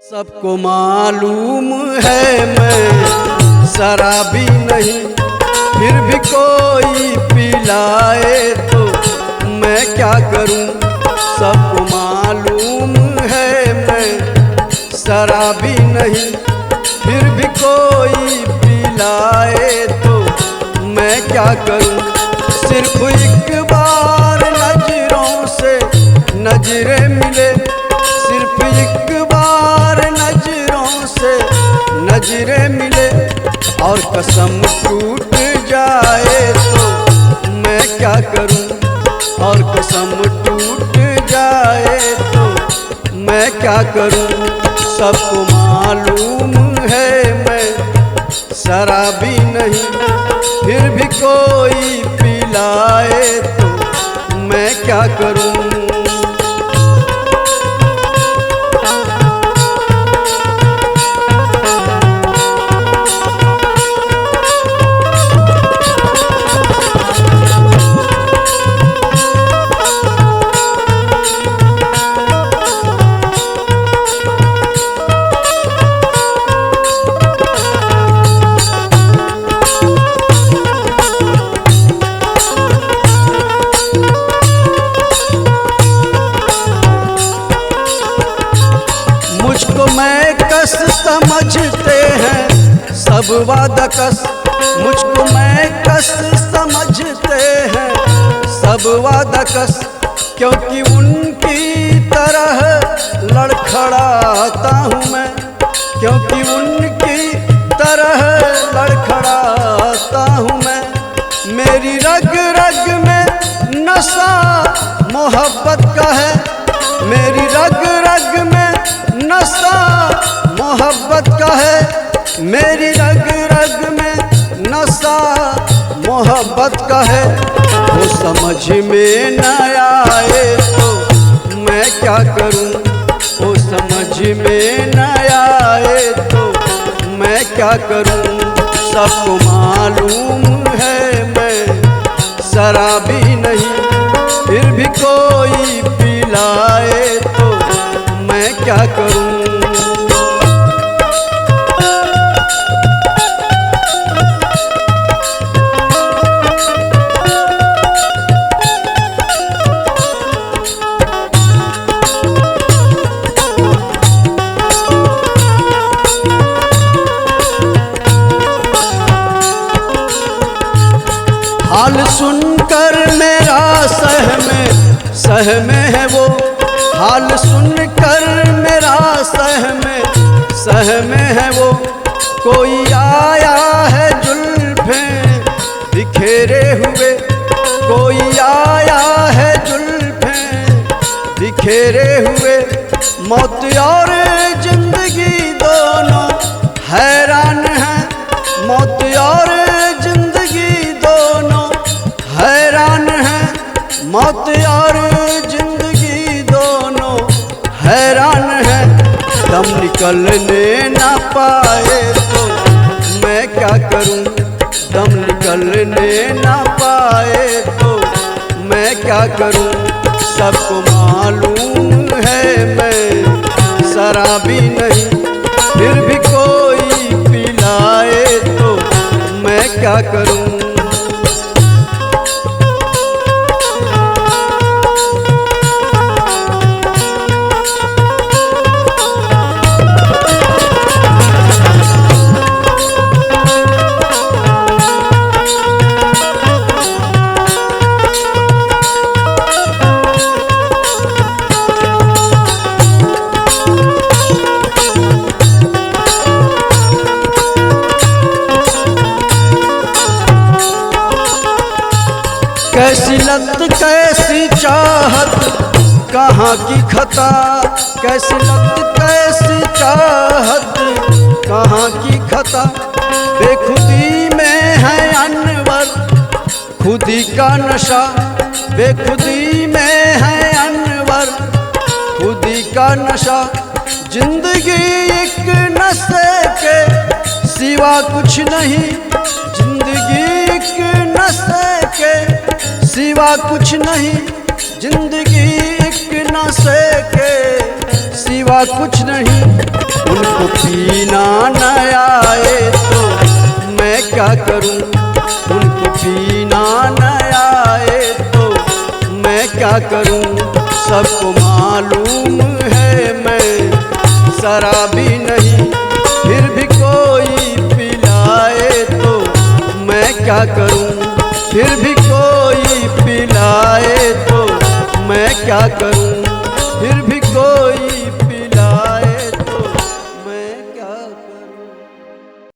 सबको मालूम है मैं शराबी नहीं, फिर भी कोई पिलाए तो मैं क्या करूं। सबको मालूम है मैं शराबी नहीं, फिर भी कोई पिलाए तो मैं क्या करूं। सिर्फ एक बार नजरों से नजरें मिले, सिर्फ एक बार नजरों से नजरें मिले, और कसम टूट जाए तो मैं क्या करूं। और कसम टूट जाए तो मैं क्या करूं। सबको मालूम है मैं शराबी नहीं, फिर भी कोई पिलाए तो मैं क्या करूं। मुझको मैं कस समझते हैं सब वादकस, मुझको मैं कस समझते हैं सब वादकस, क्योंकि उनकी तरह लड़खड़ाता हूँ मैं, क्योंकि उनकी तरह लड़खड़ाता हूँ मैं। मेरी रग रग में नशा मोहब्बत का है, मेरी रग रग में नशा मोहब्बत का है, मेरी रग रग में नशा मोहब्बत का है। वो समझ में न आए तो मैं क्या करूं, वो समझ में न आए तो मैं क्या करूं। सबको मालूम है मैं शराबी नहीं, फिर भी कोई पिलाए तो मैं क्या करूं। हाल सुनकर मेरा सहमे है वो, हाल सुनकर मेरा सहमे है वो। कोई आया है जुल्फें बिखेरे हुए, कोई आया है जुल्फें बिखेरे हुए। मौत और जिंदगी दोनों हैरान हैं, मौत और जिंदगी दोनों हैरान हैं, मौत और जिंदगी दोनों हैरान हैं। दम निकलने ना पाए तो मैं क्या करूं, दम निकलने ना पाए तो मैं क्या करूं। सबको मालूम है मैं शराबी नहीं, फिर भी कोई पिलाए तो मैं क्या करूं। कैसी लत कैसी चाहत कहाँ की खता, कैसी लत कैसी चाहत कहाँ की खता। बेखुदी में है अनवर खुदी का नशा, बेखुदी में है अनवर खुदी का नशा। जिंदगी एक नशे के सिवा कुछ नहीं, जिंदगी एक नशे के सिवा कुछ नहीं, जिंदगी एक नशे के सिवा कुछ नहीं। उनको पीना न आए तो मैं क्या करूं, उनको पीना न आए तो मैं क्या करूं। सबको मालूम है मैं शराबी नहीं, फिर भी कोई पिलाए तो मैं क्या करूं, फिर भी कोई पिलाए तो मैं क्या करूं।